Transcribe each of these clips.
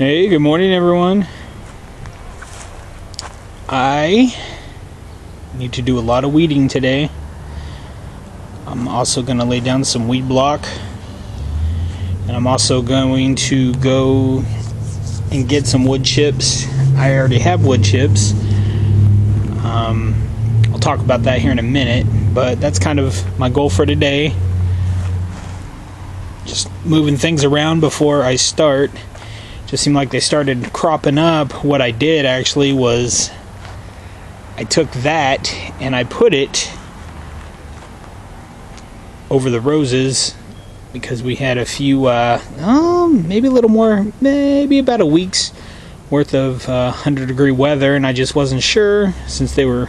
Hey, good morning, everyone. I need to do a lot of weeding today. I'm also going to lay down some weed block, and I'm also going to go and get some wood chips. I already have wood chips. I'll talk about that here in a minute, but that's kind of my goal for today. Just moving things around before I start. Just seemed like they started cropping up. What I did actually was I took that and I put it over the roses because we had a few, maybe a little more, maybe about a week's worth of 100-degree weather, and I just wasn't sure since they were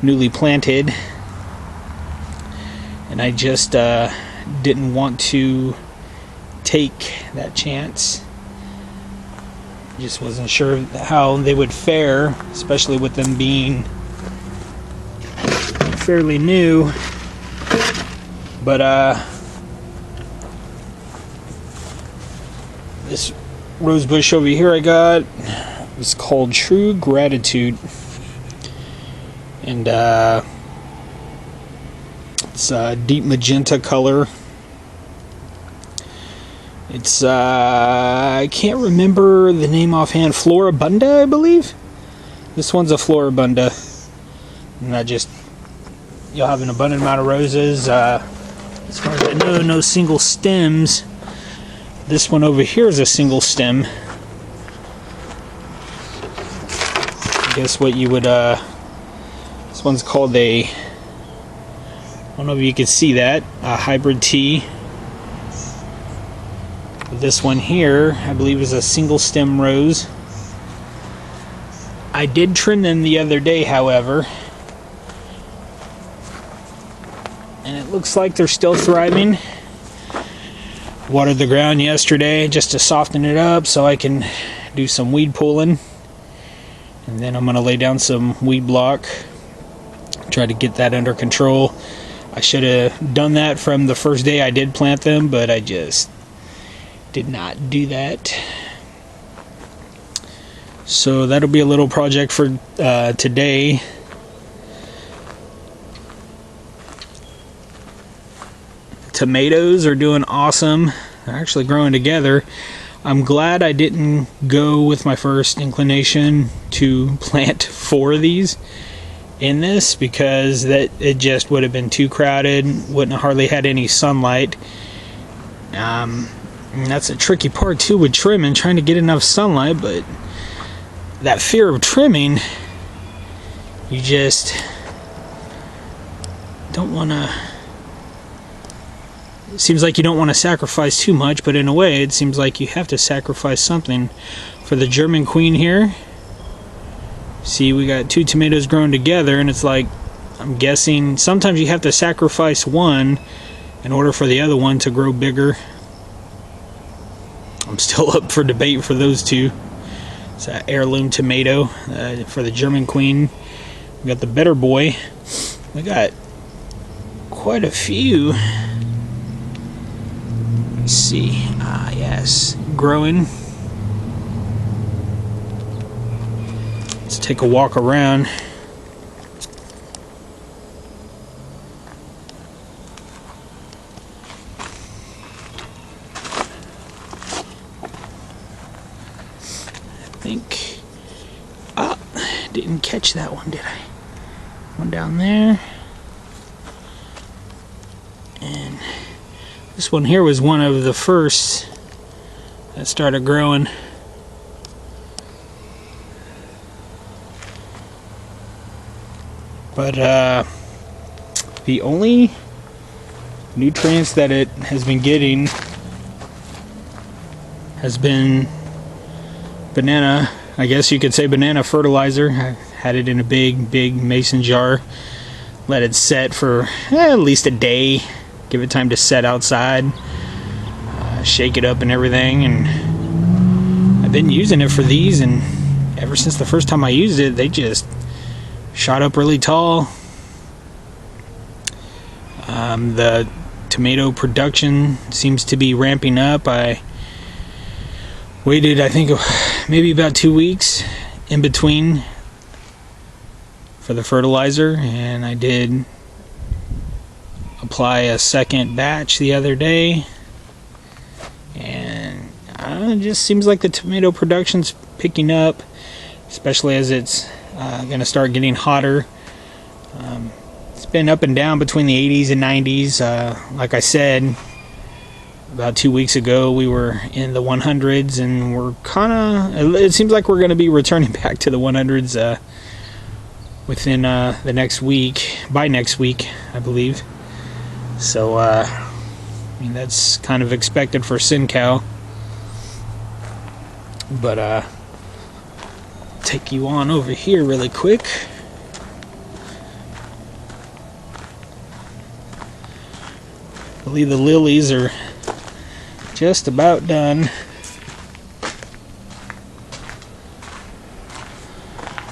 newly planted, and I just didn't want to take that chance. Just wasn't sure how they would fare, especially with them being fairly new. But this rose bush over here I got is called True Gratitude, and it's a deep magenta color. It's, I can't remember the name offhand. Floribunda, I believe? This one's a Floribunda. And you'll have an abundant amount of roses. As far as I know, no single stems. This one over here is a single stem. I guess what you would, this one's called I don't know if you can see that, a hybrid tea. This one here, I believe, is a single stem rose. I did trim them the other day, however, and it looks like they're still thriving. Watered the ground yesterday just to soften it up so I can do some weed pulling, and then I'm going to lay down some weed block, try to get that under control. I should have done that from the first day I did plant them, but I just did not do that. So that'll be a little project for today. Tomatoes are doing awesome. They're actually growing together. I'm glad I didn't go with my first inclination to plant 4 of these in this, because it just would have been too crowded, wouldn't have hardly had any sunlight. And that's a tricky part too with trimming, trying to get enough sunlight, but that fear of trimming, you just don't want to, it seems like you don't want to sacrifice too much, but in a way it seems like you have to sacrifice something. For the German Queen here, see, we got 2 tomatoes growing together, and it's like, I'm guessing sometimes you have to sacrifice one in order for the other one to grow bigger. I'm still up for debate for those two. It's an heirloom tomato for the German Queen. We got the Better Boy. We got quite a few. Let's see. Yes, growing. Let's take a walk around. Didn't catch that one, did I? One down there. And this one here was one of the first that started growing. But the only nutrients that it has been getting has been banana, I guess you could say banana fertilizer. I had it in a big mason jar. Let it set for at least a day. Give it time to set outside. Shake it up and everything. And I've been using it for these, and ever since the first time I used it, they just shot up really tall. The tomato production seems to be ramping up. I Waited, I think, maybe about 2 weeks in between for the fertilizer, and I did apply a second batch the other day, and it just seems like the tomato production's picking up, especially as it's going to start getting hotter. It's been up and down between the 80s and 90s. Like I said, about 2 weeks ago we were in the 100s, and we're it seems like we're going to be returning back to the 100s within the next week, by next week I believe. So I mean, that's kind of expected for SynCal. But take you on over here really quick. I believe the lilies are just about done.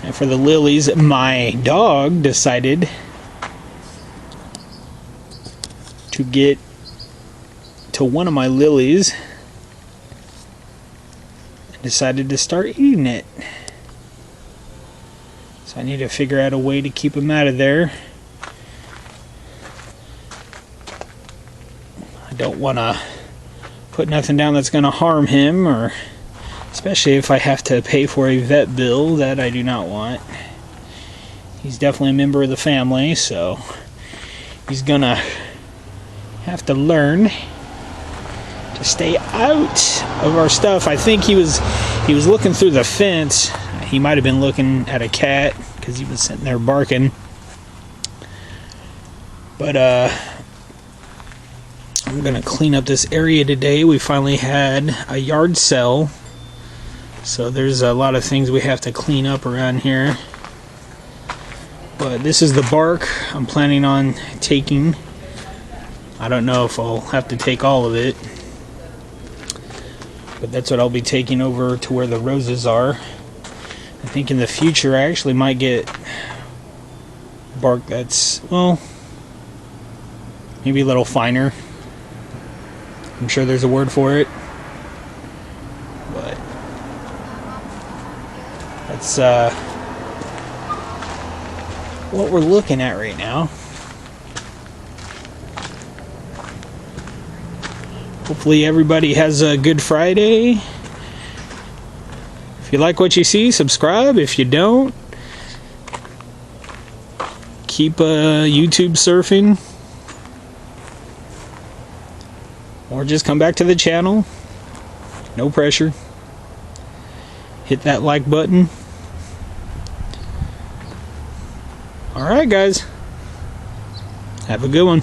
And for the lilies, my dog decided to get to one of my lilies and decided to start eating it. So I need to figure out a way to keep him out of there. I don't want to put nothing down that's going to harm him, or especially if I have to pay for a vet bill that I do not want. He's definitely a member of the family, so he's gonna have to learn to stay out of our stuff. I think he was looking through the fence. He might have been looking at a cat because he was sitting there barking. But I'm gonna clean up this area today. We finally had a yard sale, so there's a lot of things we have to clean up around here. But this is the bark I'm planning on taking. I don't know if I'll have to take all of it, but that's what I'll be taking over to where the roses are. I think in the future I actually might get bark that's, well, maybe a little finer. I'm sure there's a word for it, but that's what we're looking at right now. Hopefully everybody has a good Friday. If you like what you see, subscribe. If you don't, keep YouTube surfing, or just come back to the channel. No pressure. Hit that like button. Alright guys, have a good one.